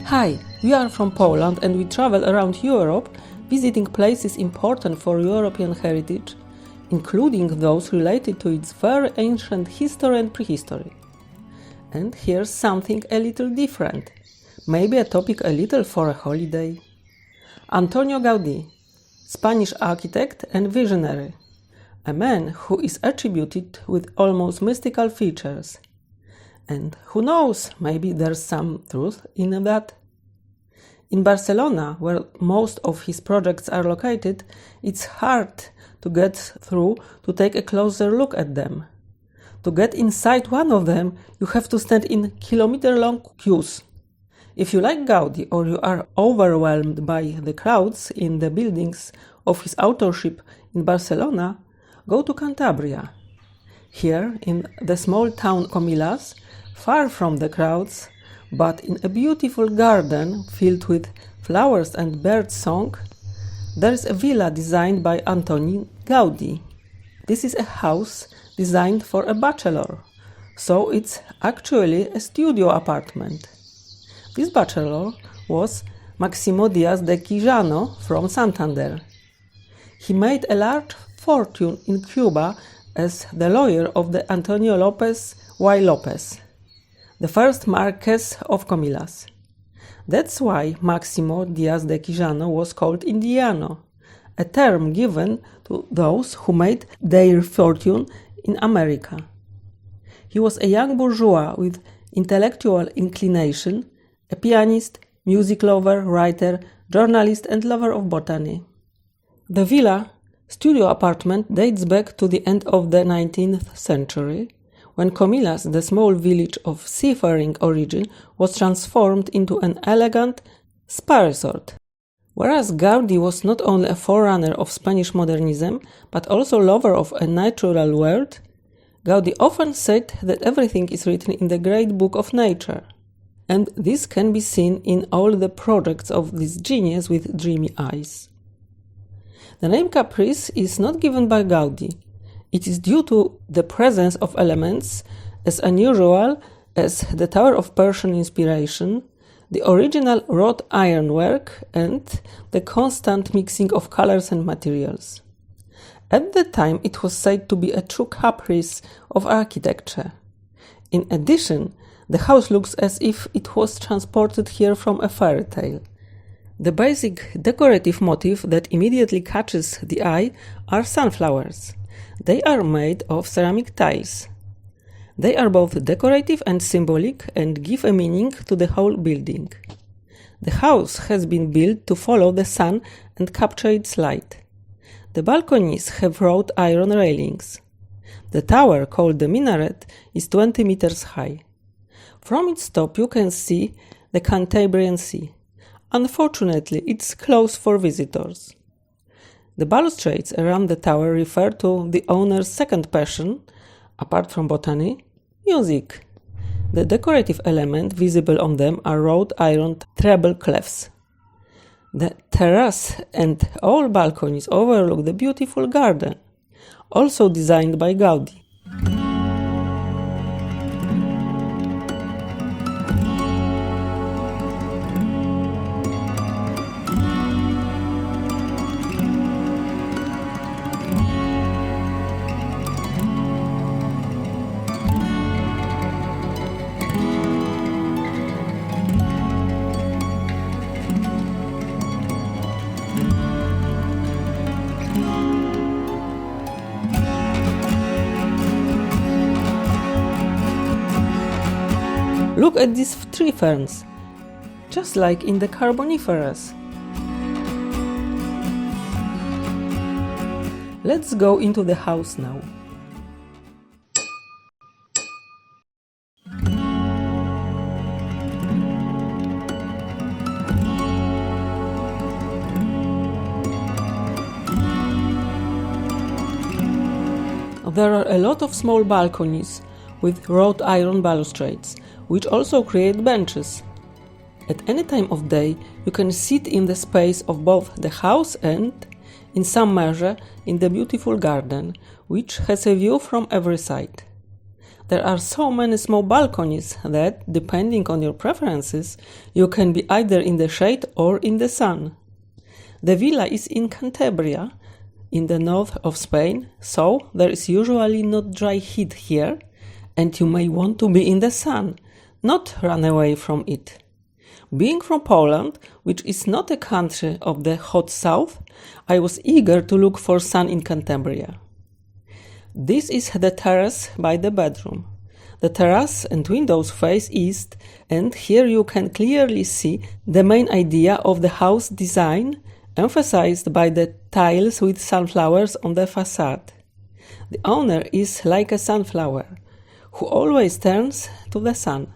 Hi, we are from Poland and we travel around Europe visiting places important for European heritage, including those related to its very ancient history and prehistory. And here's something a little different, maybe a topic a little for a holiday. Antonio Gaudí, Spanish architect and visionary, a man who is attributed with almost mystical features. And who knows, maybe there's some truth in that. In Barcelona, where most of his projects are located, it's hard to get through to take a closer look at them. To get inside one of them, you have to stand in kilometer-long queues. If you like Gaudí or you are overwhelmed by the crowds in the buildings of his authorship in Barcelona, go to Cantabria. Here, in the small town Comillas, far from the crowds, but in a beautiful garden filled with flowers and bird song, there is a villa designed by Antoni Gaudí. This is a house designed for a bachelor, so it's actually a studio apartment. This bachelor was Máximo Díaz de Quijano from Santander. He made a large fortune in Cuba as the lawyer of the Antonio López y López, the first Marquess of Comillas. That's why Máximo Díaz de Quijano was called Indiano, a term given to those who made their fortune in America. He was a young bourgeois with intellectual inclination, a pianist, music lover, writer, journalist and lover of botany. The villa studio apartment dates back to the end of the 19th century, when Comillas, the small village of seafaring origin, was transformed into an elegant spa resort. Whereas Gaudí was not only a forerunner of Spanish modernism, but also lover of a natural world, Gaudí often said that everything is written in the great book of nature. And this can be seen in all the projects of this genius with dreamy eyes. The name Caprice is not given by Gaudí. It is due to the presence of elements as unusual as the Tower of Persian inspiration, the original wrought ironwork, and the constant mixing of colors and materials. At the time, it was said to be a true caprice of architecture. In addition, the house looks as if it was transported here from a fairy tale. The basic decorative motif that immediately catches the eye are sunflowers. They are made of ceramic tiles. They are both decorative and symbolic and give a meaning to the whole building. The house has been built to follow the sun and capture its light. The balconies have wrought iron railings. The tower, called the minaret, is 20 meters high. From its top you can see the Cantabrian Sea. Unfortunately, it's closed for visitors. The balustrades around the tower refer to the owner's second passion, apart from botany, music. The decorative elements visible on them are wrought iron treble clefs. The terrace and all balconies overlook the beautiful garden, also designed by Gaudí. Look at these tree ferns, just like in the Carboniferous. Let's go into the house now. There are a lot of small balconies with wrought iron balustrades, which also create benches. At any time of day, you can sit in the space of both the house and, in some measure, in the beautiful garden, which has a view from every side. There are so many small balconies that, depending on your preferences, you can be either in the shade or in the sun. The villa is in Cantabria, in the north of Spain, so there is usually not dry heat here, and you may want to be in the sun, not run away from it. Being from Poland, which is not a country of the hot south, I was eager to look for sun in Cantabria. This is the terrace by the bedroom. The terrace and windows face east, and here you can clearly see the main idea of the house design, emphasized by the tiles with sunflowers on the facade. The owner is like a sunflower, who always turns to the sun.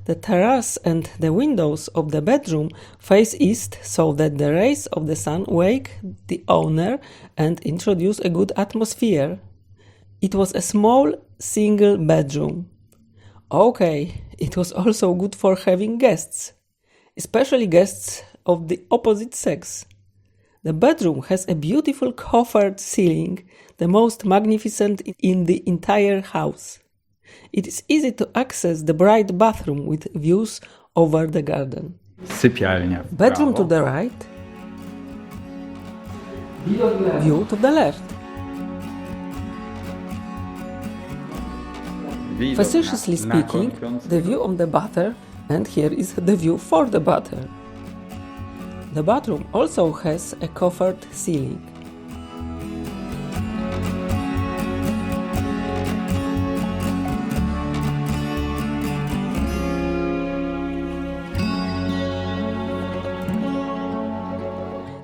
The terrace and the windows of the bedroom face east so that the rays of the sun wake the owner and introduce a good atmosphere. It was a small single bedroom. Okay, it was also good for having guests, especially guests of the opposite sex. The bedroom has a beautiful coffered ceiling, the most magnificent in the entire house. It is easy to access the bright bathroom with views over the garden. Sypialnia w Bedroom to prawo. the right, view to the left. Widok Facetiously na speaking, kąpiący. the view on the bathroom, and here is the view for the bathroom. The bathroom also has a coffered ceiling.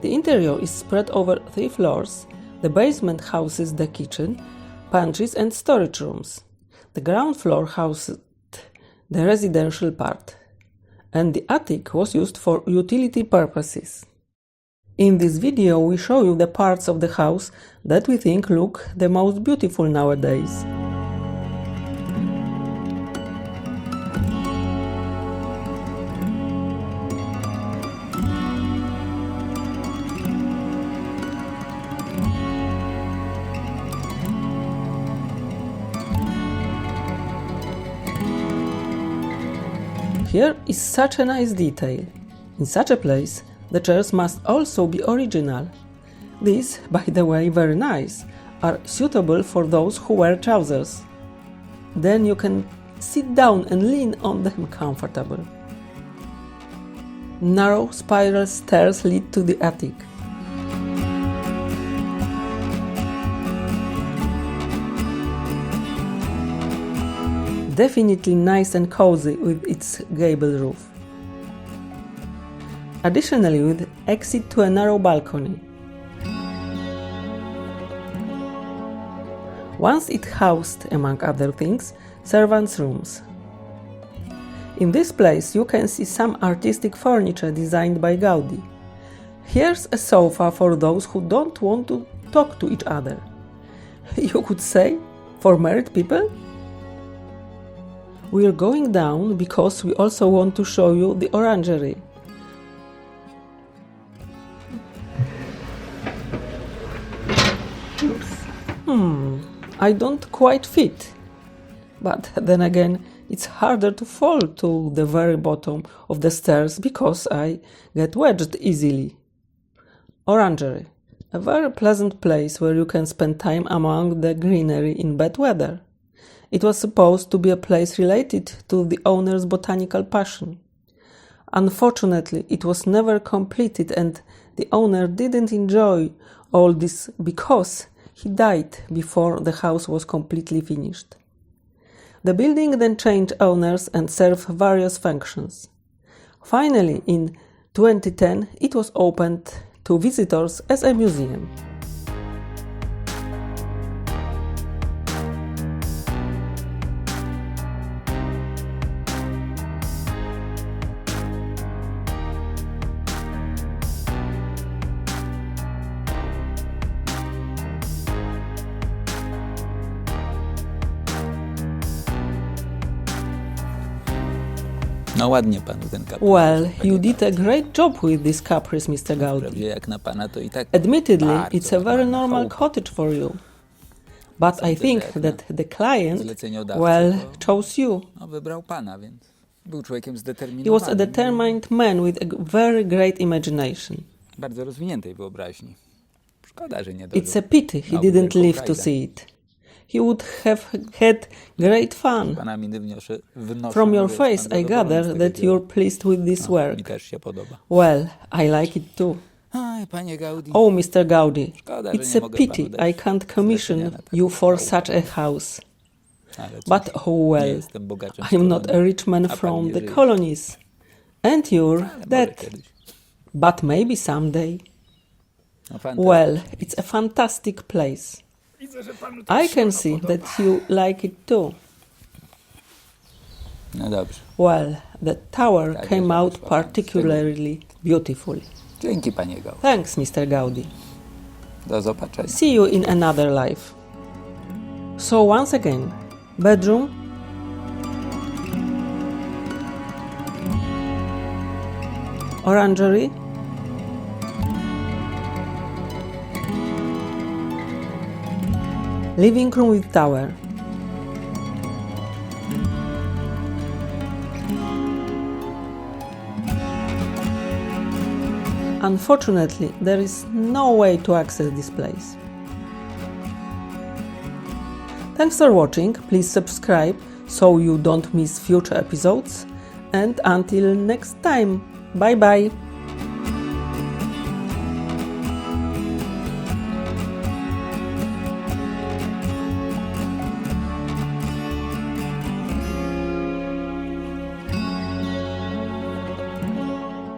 The interior is spread over 3 floors. The basement houses the kitchen, pantries and storage rooms. The ground floor housed the residential part, and the attic was used for utility purposes. In this video we show you the parts of the house that we think look the most beautiful nowadays. Here is such a nice detail. In such a place, the chairs must also be original. These, by the way, very nice, are suitable for those who wear trousers. Then you can sit down and lean on them comfortable. Narrow spiral stairs lead to the attic. Definitely nice and cozy with its gable roof. Additionally, with exit to a narrow balcony. Once it housed, among other things, servants' rooms. In this place you can see some artistic furniture designed by Gaudi. Here's a sofa for those who don't want to talk to each other. You could say, for married people? We're going down because we also want to show you the orangery. I don't quite fit. But then again, it's harder to fall to the very bottom of the stairs because I get wedged easily. Orangery. A very pleasant place where you can spend time among the greenery in bad weather. It was supposed to be a place related to the owner's botanical passion. Unfortunately, it was never completed and the owner didn't enjoy all this because he died before the house was completely finished. The building then changed owners and served various functions. Finally, in 2010, it was opened to visitors as a museum. No ładnie panu ten kaprys. Well, you did a great job with this caprice, Mr. Gaudi. Wprawdzie jak na pana to i tak Admittedly, bardzo it's a very normalna normal chałupa. cottage for you. But I Sądzę, think że jak that the client, zleceniodawcę, well, to chose you. wybrał pana, więc był człowiekiem He was zdeterminowanym. a determined man with a very great imagination. Bardzo rozwiniętej wyobraźni. Szkoda, że nie dożył. It's a pity he Nowy didn't wielką live to frajdę. see it. He would have had great fun. Pana miny wnoszę From your że jest face pan I zadowolony gather z tego that dzieła. you're pleased with this Mi work. też się podoba. Well, I like it too. Aj, panie Gaudi. Oh, Mr. Gaudi, Szkoda, że it's nie a mogę pity panu dać I can't commission zlecenia na taką you for chałupę. such a house. Ale cóż, But oh nie well, jestem bogaczem z I'm not a kolonii. rich man A pan from nie the żyje. colonies. And you're Ale może dead. kiedyś. But maybe someday. No, fantastycznie. Well, it's a fantastic place. Widzę, że panu I can see that you like it too. No dobrze. Well, the tower Tak, came że out wyszła pani z tego. particularly beautifully. Dzięki, panie Gaudi. Thanks, Mr. Gaudi. Do zobaczenia. See you in another life. So once again, bedroom, orangery, living room with tower, unfortunately, there is no way to access this place. Thanks for watching, please subscribe so you don't miss future episodes, and until next time, bye bye!